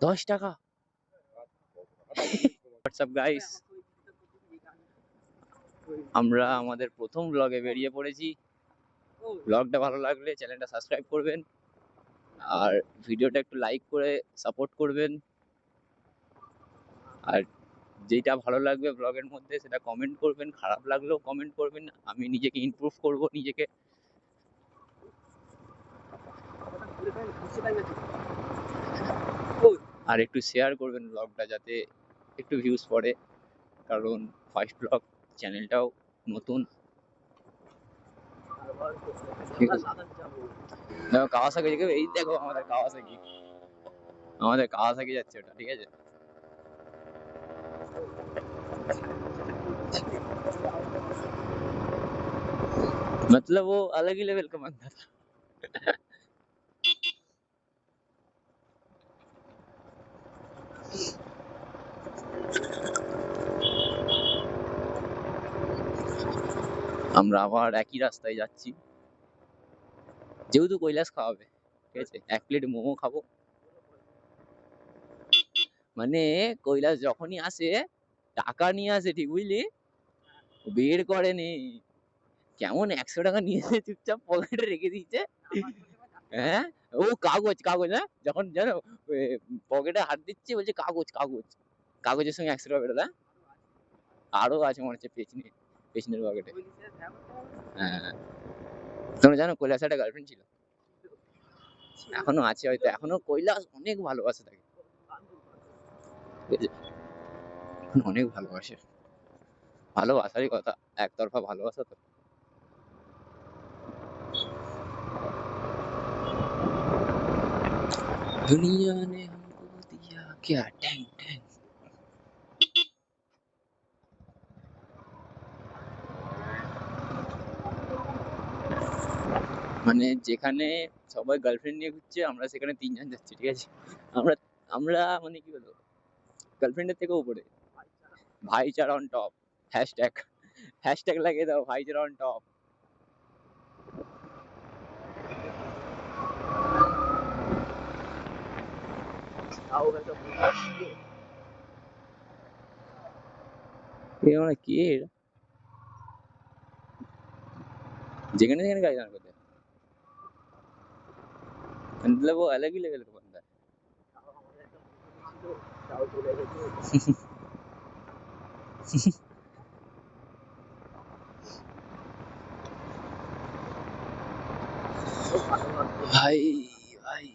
10 টাকা। WhatsApp guys, আমরা আমাদের প্রথম ব্লগে বেরিয়ে পড়েছি। ব্লগটা ভালো লাগলে চ্যানেলটা সাবস্ক্রাইব করবেন আর ভিডিওটা একটু লাইক করে সাপোর্ট করবেন। আর যেটা ভালো লাগবে ব্লগের মধ্যে সেটা কমেন্ট করবেন, খারাপ লাগলেও কমেন্ট করবেন, আমি নিজেকে ইমপ্রুভ করব নিজেকে। আর একটু শেয়ার করবেন ব্লগটা যাতে একটু ভিউজ পড়ে, কারণ ফার্স্ট ব্লগ, চ্যানেলটাও নতুন। দেখো কাওয়াসাকি, দেখো এই দেখো আমাদের কাওয়াসাকি যাচ্ছে ওটা, ঠিক আছে। मतलब वो अलग ही लेवल का बंदा था। আমরা আবার একই রাস্তায় যাচ্ছি, যেহেতু কৈলাস খাওয়াবে, ঠিক আছে। 1 প্লেট মোমো খাবো। মানে কৈলাস যখনই আসে টাকা নিয়ে আসে, ঠিক বুঝলি, বের করেনি। কেমন 100 টাকা নিয়ে এসে চুপচাপ পকেটে রেখে দিচ্ছে। হ্যাঁ, ও কাগজ কাগজ, হ্যাঁ, যখন জানো পকেটে হাত দিচ্ছে বলছে কাগজ কাগজ, কাগজের সঙ্গে 100 টাকা বেরোলো। হ্যাঁ? আরো আছে মনে হচ্ছে পেছনের পকেটে। হ্যাঁ, তোমরা জানো কৈলাস একটা গার্লফ্রেন্ড ছিল, এখনো আছে হয়তো, এখনো কৈলাস অনেক ভালোবাসে তাকে, এখন অনেক ভালোবাসে। ভালোবাসারই কথা, একতরফা ভালোবাসা তো। দুনিয়া নে হামকো দিয়া ক্যা ট্যাং ট্যাং। মানে যেখানে সবাই গার্লফ্রেন্ড নিয়ে ঘুরছে, আমরা সেখানে 3 জন যাচ্ছি, ঠিক আছে। আমরা আমরা মানে কি বলবো, গার্লফ্রেন্ডের থেকেও উপরে। ভাইচারা অন টপ। হ্যাশট্যাগ হ্যাশট্যাগ লাগিয়ে দাও, ভাইচারা অন টপ। মানে কে এরা? যেখানে সেখানে গাড়ি দাঁড় করতে, मतलब वो अलग ही लेवल का बंदा है। ভাই ভাই,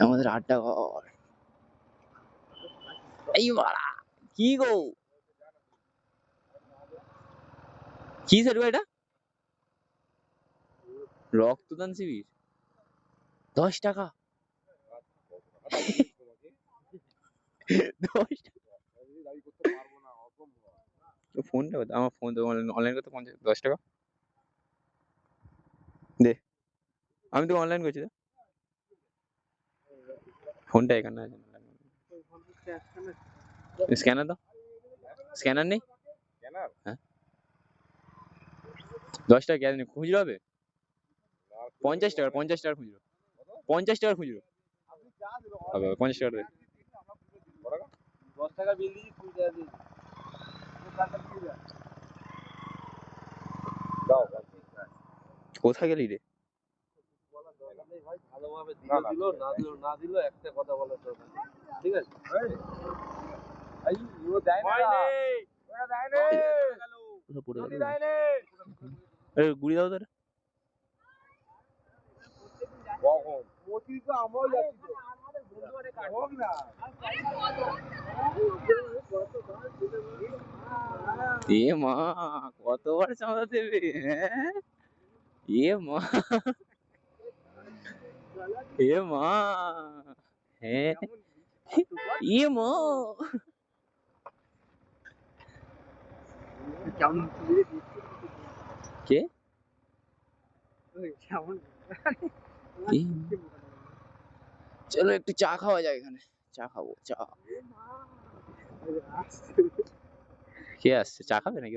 আমাদের আড্ডা ঘর। এই বাড়া, কি গো, কি স্যার এটা? রক্তদান শিবির, 10 টাকা। 10 টাকা? ফোনটা আমার ফোন তো অনলাইন করতে 10 টাকা দে, আমি তো অনলাইন করছি। ফোনটা এখানে আছে, স্ক্যানার দাও। স্ক্যানার নেই? হ্যাঁ, 10 টাকা ক্যাশ নেই, খুচরো হবে 50 টাকা, 50 টাকার খুচরো, 50 টাকার খুচরো হবে, 50 টাকা দে। 10 টাকা বিল দিয়েছি, কোথায় গেলি রে? একটা কথা বলার দরকার, ঠিক আছে। গুড়ি দাও তার। এ মা, কতবার চাঁদা দেবে? হ্যাঁ, এ মা, এ মা, হ্যাঁ, এ মা। কে? চলো একটু চা খাওয়া যায় এখানে, চা খাবো, চা। কে আসছে, চা খাবে নাকি?